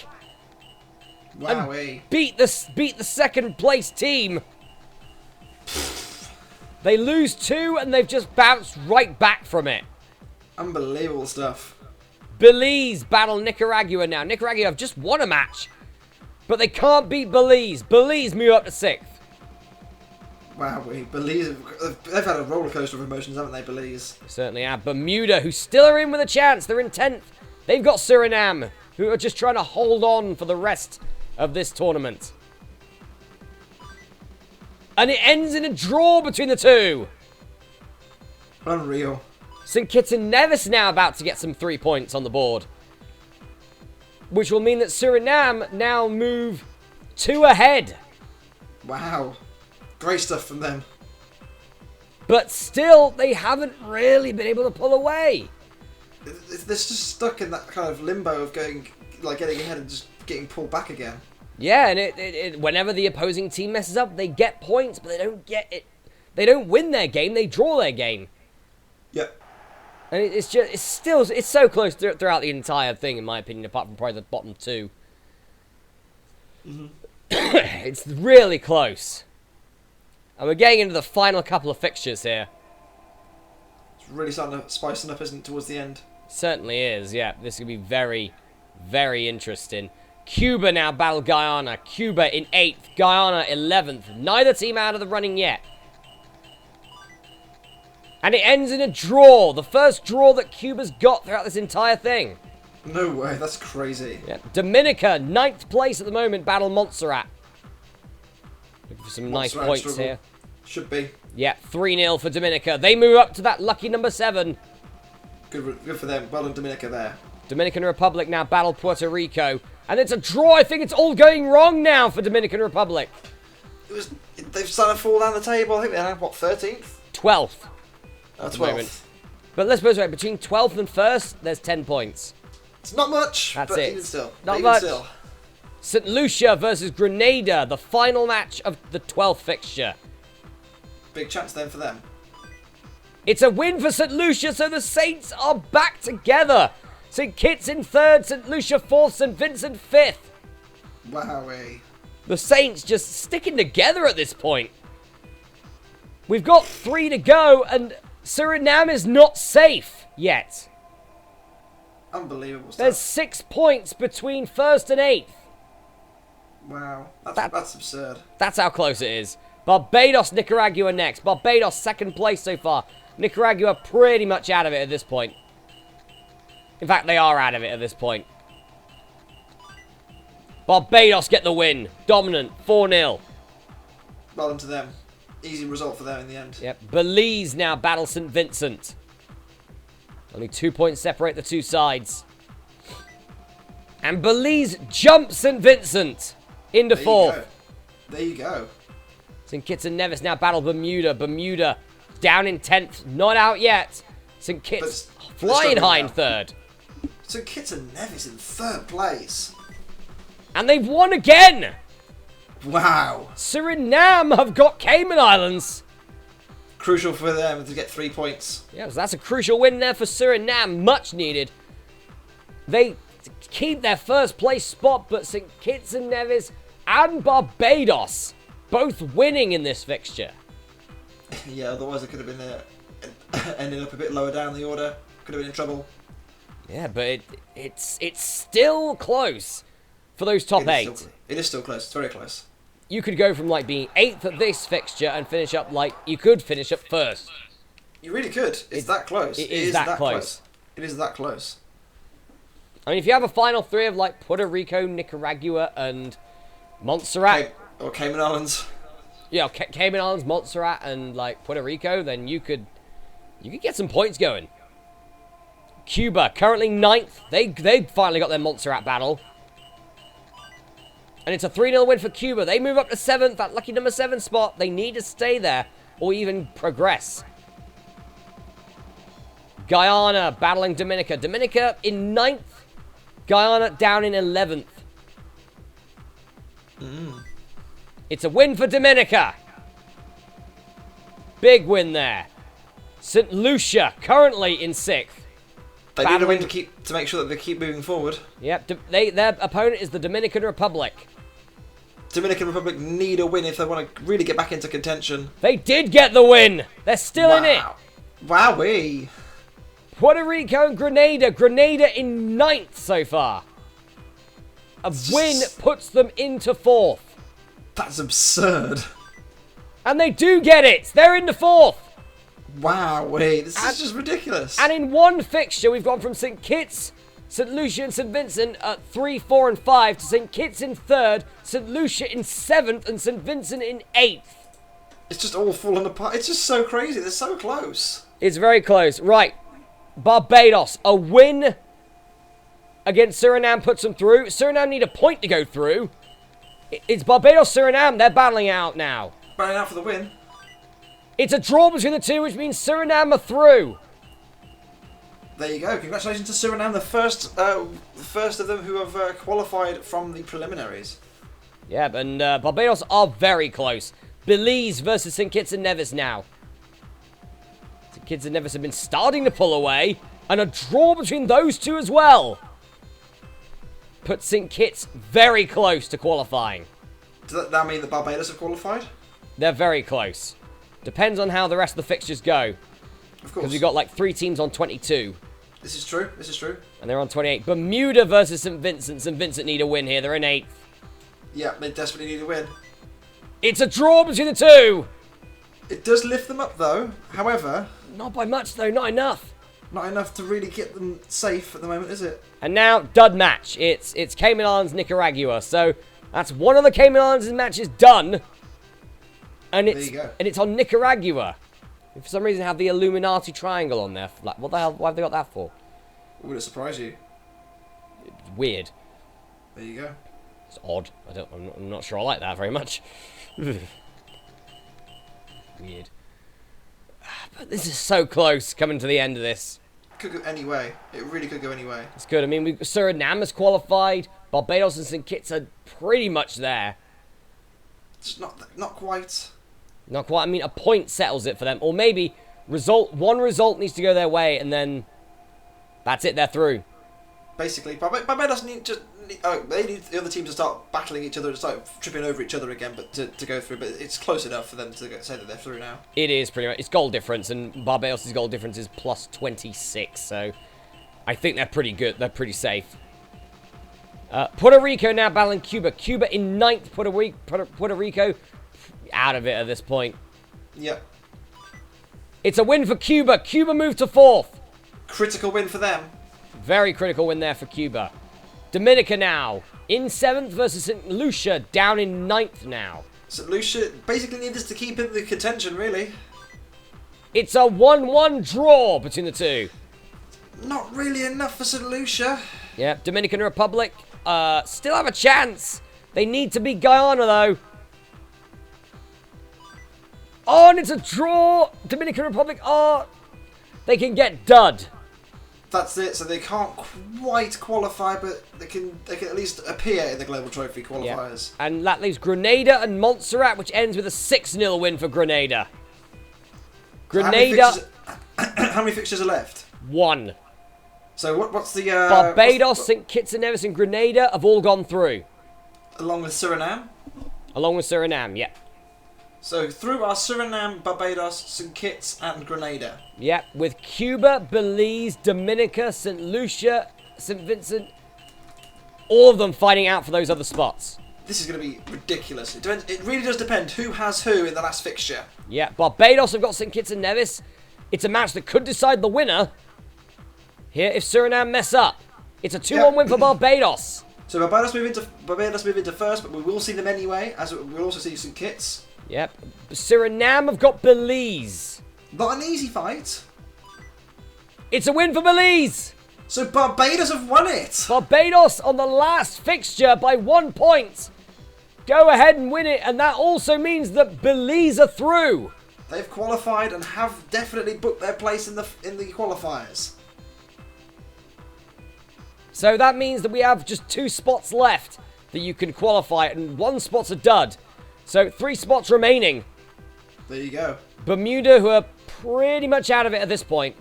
Wowee. Beat the 2nd place team. They lose 2 and they've just bounced right back from it. Unbelievable stuff. Belize battle Nicaragua now. Nicaragua have just won a match, but they can't beat Belize. Belize move up to 6th. Wowee. Belize, they've had a roller coaster of emotions, haven't they, Belize? Certainly have. Bermuda, who still are in with a chance. They're in 10th. They've got Suriname. who are just trying to hold on for the rest of this tournament. And it ends in a draw between the two. Unreal. St. Kitts and Nevis now about to get some 3 points on the board. Which will mean that Suriname now move 2 ahead. Wow. Great stuff from them. But still, they haven't really been able to pull away. They're just stuck in that kind of limbo of getting ahead and just getting pulled back again. Yeah, and whenever the opposing team messes up, they get points, but they don't get it. They don't win their game, they draw their game. Yep. And it's so close throughout the entire thing, in my opinion, apart from probably the bottom 2. Mm-hmm. It's really close. And we're getting into the final couple of fixtures here. It's really starting to spicing up, isn't it, towards the end? Certainly is, yeah. This is going to be very, very interesting. Cuba now battle Guyana. Cuba in 8th, Guyana 11th. Neither team out of the running yet. And it ends in a draw. The first draw that Cuba's got throughout this entire thing. No way, that's crazy. Yeah. Dominica, 9th place at the moment, battle Montserrat. Looking for some nice points struggle. here. Should be. Yeah, 3-0 for Dominica. They move up to that lucky number 7. Good for them. Well done, Dominica there. Dominican Republic now battle Puerto Rico. And it's a draw. I think it's all going wrong now for Dominican Republic. They've started to fall down the table. I think they're now, what, 13th? 12th. 12th. But let's put it right, between 12th and 1st, there's 10 points. It's not much, That's but it. even still. Not much. St. Lucia versus Grenada, the final match of the 12th fixture. Big chance then for them. It's a win for St. Lucia, so the Saints are back together. St. Kitts in 3rd, St. Lucia 4th, St. Vincent 5th. Wowee. The Saints just sticking together at this point. We've got 3 to go, and Suriname is not safe yet. Unbelievable stuff. There's 6 points between 1st and 8th. Wow. That's absurd. That's how close it is. Barbados, Nicaragua next. Barbados 2nd place so far. Nicaragua pretty much out of it at this point. In fact, they are out of it at this point. Barbados get the win. Dominant, 4-0. Well done to them. Easy result for them in the end. Yep. Belize now battle St. Vincent. Only 2 points separate the two sides. And Belize jumps St. Vincent into 4th. There you go. St. Kitts and Nevis now battle Bermuda. Bermuda down in 10th. Not out yet. St. Kitts flying high in 3rd. St. Kitts and Nevis in 3rd place. And they've won again. Wow. Suriname have got Cayman Islands. Crucial for them to get 3 points. Yeah, so that's a crucial win there for Suriname. Much needed. They keep their 1st place spot, but St. Kitts and Nevis and Barbados both winning in this fixture. Yeah, otherwise it could have been ending up a bit lower down the order. Could have been in trouble. Yeah, but it's still close for those top 8. It is still close. It's very close. You could go from like being 8th at this fixture and finish up like you could finish up 1st. You really could. It's that close. It is that close. It is that close. I mean, if you have a final 3 of like Puerto Rico, Nicaragua, and Montserrat, or Cayman Islands. Yeah, Cayman Islands, Montserrat, and like Puerto Rico, then you could get some points going. Cuba currently 9th. They finally got their Montserrat battle. And it's a 3-0 win for Cuba. They move up to 7th, that lucky number 7 spot. They need to stay there or even progress. Guyana battling Dominica. Dominica in 9th. Guyana down in 11th. It's a win for Dominica. Big win there. St. Lucia currently in 6th. They need a win to make sure that they keep moving forward. Yep, their opponent is the Dominican Republic. Dominican Republic need a win if they want to really get back into contention. They did get the win. They're still in it. Wowee. Puerto Rico and Grenada. Grenada in 9th so far. A win puts them into 4th. That's absurd. And they do get it. They're into 4th. Wowee. This is just ridiculous. And in one fixture, we've gone from St. Kitts, St. Lucia and St. Vincent at 3, 4, and 5 to St. Kitts in 3rd, St. Lucia in 7th, and St. Vincent in 8th. It's just all falling apart. It's just so crazy. They're so close. It's very close. Right. Barbados, a win against Suriname puts them through. Suriname need a point to go through. It's Barbados, Suriname. They're battling out now. Battling out for the win. It's a draw between the two, which means Suriname are through. There you go. Congratulations to Suriname, the first of them who have qualified from the preliminaries. Yeah, and Barbados are very close. Belize versus St. Kitts and Nevis now. St. Kitts and Nevis have been starting to pull away, and a draw between those two as well puts St. Kitts very close to qualifying. Does that mean that Barbados have qualified? They're very close. Depends on how the rest of the fixtures go. Of course. Because we've got like 3 teams on 22. This is true. This is true. And they're on 28. Bermuda versus St. Vincent. St. Vincent need a win here. They're in 8th. Yeah, they desperately need a win. It's a draw between the two. It does lift them up, though. However... Not by much, though. Not enough. Not enough to really get them safe at the moment, is it? And now, dud match. It's Cayman Islands, Nicaragua. So, that's one of the Cayman Islands matches done. And There you go. And it's on Nicaragua. Who for some reason have the Illuminati triangle on there. Like, what the hell? Why have they got that for? Would it surprise you? It's weird. There you go. It's odd. I'm not sure I like that very much. Weird. But this is so close coming to the end of this. Could go any way. It really could go any way. It's good. I mean, Suriname has qualified. Barbados and St. Kitts are pretty much there. It's not quite. Not quite. I mean, a point settles it for them. Or maybe one result needs to go their way, and then that's it. They're through. Basically, Barbados they need the other teams to start battling each other, to start tripping over each other again, but to go through. But it's close enough for them to say that they're through now. It is pretty much. It's goal difference, and Barbados' goal difference is plus 26. So I think they're pretty good. They're pretty safe. Puerto Rico now battling Cuba. Cuba in 9th. Puerto Rico out of it at this point. Yep. It's a win for Cuba. Cuba moved to 4th. Critical win for them. Very critical win there for Cuba. Dominica now in 7th versus St. Lucia, down in 9th now. St. Lucia basically need this to keep in the contention, really. It's a 1-1 draw between the two. Not really enough for St. Lucia. Yeah, Dominican Republic still have a chance. They need to beat Guyana, though. Oh, and it's a draw. Dominican Republic, they can get dud. That's it. So they can't quite qualify, but they can at least appear in the Global Trophy qualifiers. Yeah. And that leaves Grenada and Montserrat, which ends with a 6-0 win for Grenada. Grenada. How many fixtures are left? 1. So what's the Barbados, St. Kitts and Nevis, and Grenada have all gone through. Along with Suriname? Along with Suriname, yeah. So through are Suriname, Barbados, St. Kitts and Grenada. Yeah, with Cuba, Belize, Dominica, St. Lucia, St. Vincent, all of them fighting out for those other spots. This is going to be ridiculous. It really does depend who has who in the last fixture. Yeah, Barbados have got St. Kitts and Nevis. It's a match that could decide the winner here if Suriname mess up. It's a 2-1 win for Barbados. So Barbados move into first, but we will see them anyway, as we'll also see St. Kitts. Yep. Suriname have got Belize. Not an easy fight. It's a win for Belize. So Barbados have won it. Barbados on the last fixture by 1 point. Go ahead and win it, and that also means that Belize are through. They've qualified and have definitely booked their place in the qualifiers. So that means that we have just 2 spots left that you can qualify, and 1 spot's a dud. So 3 spots remaining. There you go. Bermuda, who are pretty much out of it at this point.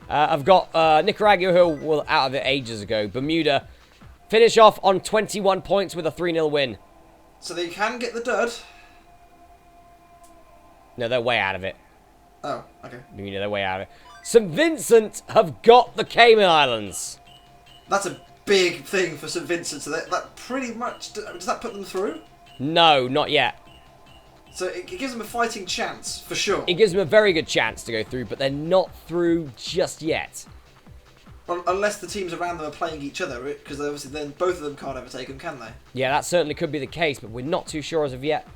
I've got Nicaragua, who were out of it ages ago. Bermuda finish off on 21 points with a 3-0 win. So they can get the dud. No, they're way out of it. Oh, okay. Bermuda, they're way out of it. St. Vincent have got the Cayman Islands. That's a big thing for St. Vincent. So that pretty much... Does that put them through? No, not yet. So it gives them a fighting chance, for sure. It gives them a very good chance to go through, but they're not through just yet. Unless the teams around them are playing each other, because obviously then both of them can't overtake them, can they? Yeah, that certainly could be the case, but we're not too sure as of yet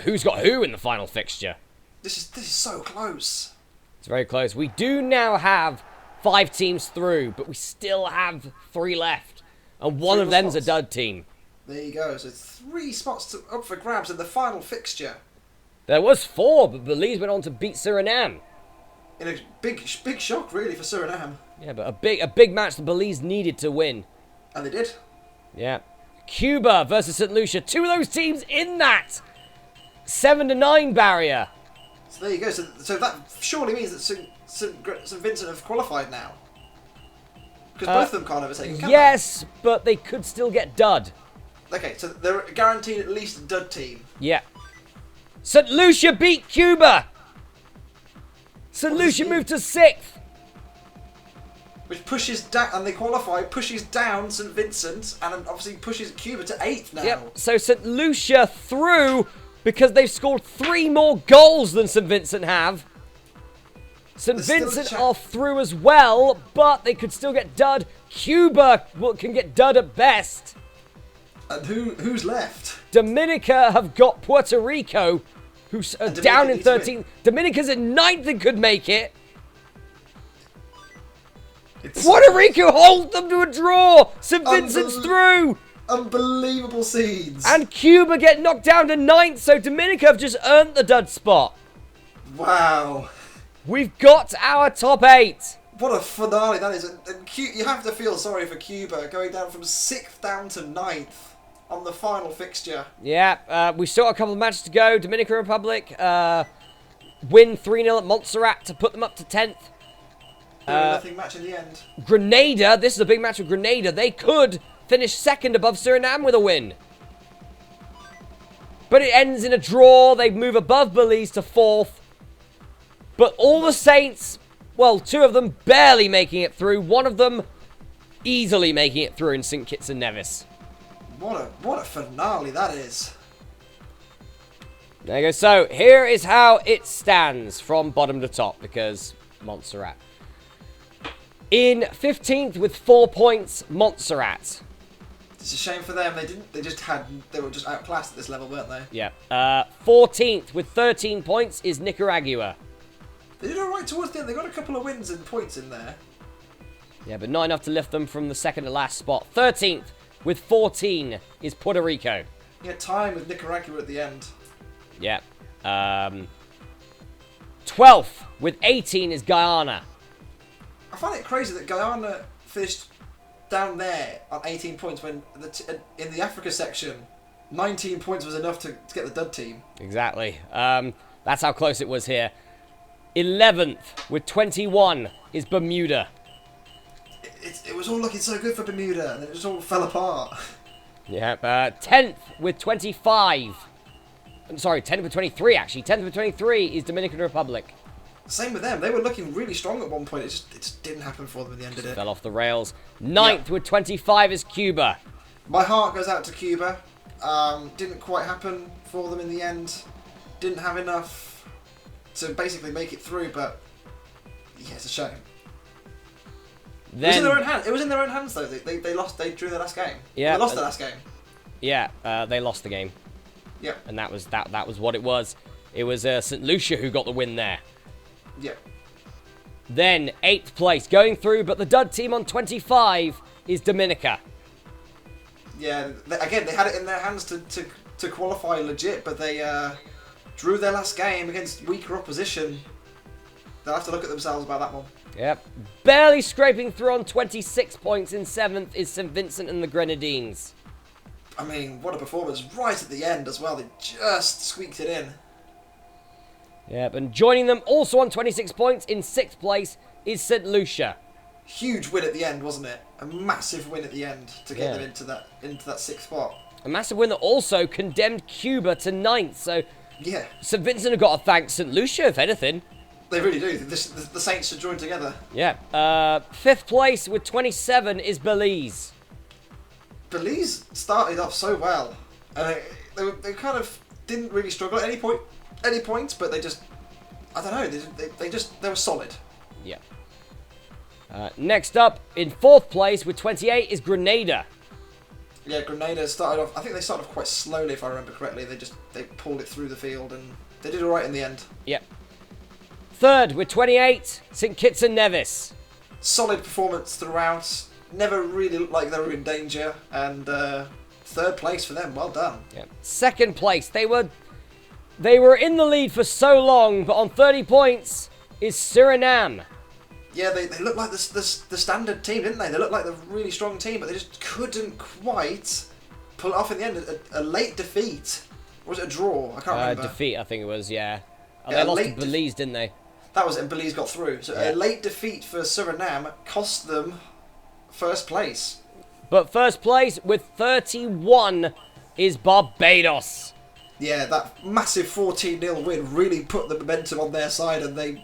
who's got who in the final fixture. This is so close. It's very close. We do now have 5 teams through, but we still have 3 left. And one of them's a dud team. There you go. So 3 spots up for grabs in the final fixture. There was 4, but Belize went on to beat Suriname. In a big shock, really, for Suriname. Yeah, but a big match that Belize needed to win. And they did. Yeah. Cuba versus St. Lucia. 2 of those teams in that 7-9 barrier. So there you go. So that surely means that St. Vincent have qualified now. Because both of them can't overtake them, can yes, but they could still get dud. Okay, so they're guaranteed at least a dud team. Yeah. St. Lucia beat Cuba. St. Lucia moved to 6th. Which pushes down, and they qualify, pushes down St. Vincent, and obviously pushes Cuba to 8th now. Yep, so St. Lucia through because they've scored 3 more goals than St. Vincent have. St. Vincent are through as well, but they could still get dud. Cuba can get dud at best. And who's left? Dominica have got Puerto Rico, who's down in 13th. Dominica's in 9th and could make it. Puerto Rico hold them to a draw. St. Vincent's through. Unbelievable scenes. And Cuba get knocked down to 9th, so Dominica have just earned the dud spot. Wow. We've got our top 8. What a finale that is. And you have to feel sorry for Cuba going down from 6th down to 9th on the final fixture. Yeah, we still got a couple of matches to go. Dominican Republic win 3-0 at Montserrat to put them up to 10th. Nothing match in the end. Grenada, this is a big match with Grenada. They could finish 2nd above Suriname with a win. But it ends in a draw. They move above Belize to 4th. But all the Saints, well, 2 of them barely making it through. 1 of them easily making it through in St. Kitts and Nevis. What a finale that is. There you go. So, here is how it stands from bottom to top, because Montserrat. In 15th with 4 points, Montserrat. It's a shame for them. They were just outclassed at this level, weren't they? Yeah. 14th with 13 points is Nicaragua. They did alright towards the end. They got a couple of wins and points in there. Yeah, but not enough to lift them from the 2nd to last spot. 13th with 14 is Puerto Rico. Yeah, time with Nicaragua at the end. Yeah. 12th with 18 is Guyana. I find it crazy that Guyana finished down there on 18 points when in the Africa section, 19 points was enough to get the dud team. Exactly. That's how close it was here. 11th with 21 is Bermuda. It was all looking so good for Bermuda, and then it just all fell apart. Yeah. 10th with 25. I'm sorry, 10th with 23 actually. 10th with 23 is Dominican Republic. Same with them. They were looking really strong at one point. It just didn't happen for them in the end, did it? Fell off the rails. 9th with 25 is Cuba. My heart goes out to Cuba. Didn't quite happen for them in the end. Didn't have enough to basically make it through, but yeah, it's a shame. It was in their own hands. It was in their own hands though. They lost. They drew their last game. Yeah, they lost their last game. Yeah, they lost the game. Yeah, and that was what it was. It was St. Lucia who got the win there. Yeah. Then 8th place going through, but the dud team on 25 is Dominica. Yeah, again they had it in their hands to qualify legit, but they drew their last game against weaker opposition. They'll have to look at themselves about that one. Yep. Barely scraping through on 26 points in 7th is St. Vincent and the Grenadines. I mean, what a performance right at the end as well. They just squeaked it in. Yep, and joining them also on 26 points in 6th place is St. Lucia. Huge win at the end, wasn't it? A massive win at the end to get them into that 6th spot. A massive win that also condemned Cuba to 9th, so yeah, St. Vincent have got to thank St. Lucia, if anything. They really do. The Saints should join together. Yeah. 5th place with 27 is Belize. Belize started off so well. They kind of didn't really struggle at any points, but they just, I don't know, they were solid. Yeah. Next up, in 4th place with 28 is Grenada. Yeah, Grenada started off. I think they started off quite slowly, if I remember correctly. They pulled it through the field and they did all right in the end. Yep. 3rd with 28, St. Kitts and Nevis. Solid performance throughout. Never really looked like they were in danger, and 3rd place for them. Well done. Yep. 2nd place, they were in the lead for so long, but on 30 points is Suriname. Yeah, they looked like the standard team, didn't they? They looked like the really strong team, but they just couldn't quite pull it off in the end. A late defeat. Or was it a draw? I can't remember. Defeat, I think it was, yeah. Oh, Yeah, they lost to Belize, didn't they? That was it, and Belize got through. So Yeah. a late defeat for Suriname cost them 1st place. But 1st place with 31 is Barbados. Yeah, that massive 14-0 win really put the momentum on their side, and they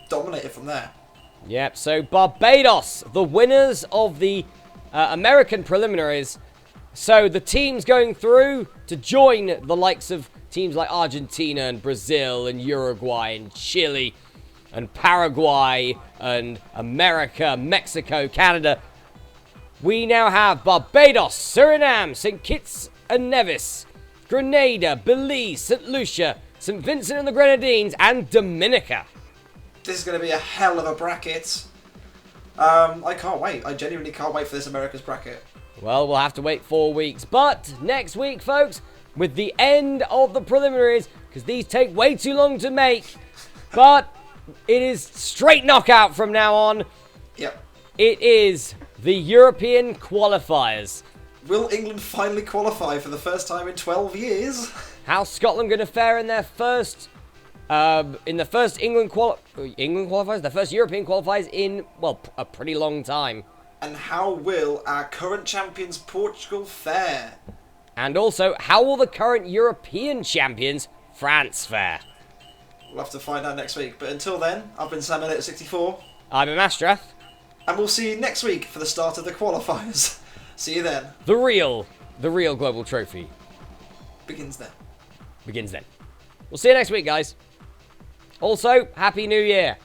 dominated from there. Yep, so Barbados, the winners of the American preliminaries. So the teams going through to join the likes of teams like Argentina and Brazil and Uruguay and Chile and Paraguay and America, Mexico, Canada. We now have Barbados, Suriname, St. Kitts and Nevis, Grenada, Belize, St. Lucia, St. Vincent and the Grenadines, and Dominica. This is going to be a hell of a bracket. I can't wait. I genuinely can't wait for this America's bracket. Well, we'll have to wait 4 weeks. But next week, folks, with the end of the preliminaries, because these take way too long to make, but it is straight knockout from now on. Yep. It is the European Qualifiers. Will England finally qualify for the first time in 12 years? How's Scotland going to fare in their first... in the first England qualifiers? The first European qualifiers in, well, a pretty long time. And how will our current champions Portugal fare? And also, how will the current European champions France fare? We'll have to find out next week. But until then, I've been Sven-Göran Eriksson. I'm a Masterath. And we'll see you next week for the start of the qualifiers. See you then. The real global trophy Begins then. begins then. We'll see you next week, guys. Also, Happy New Year.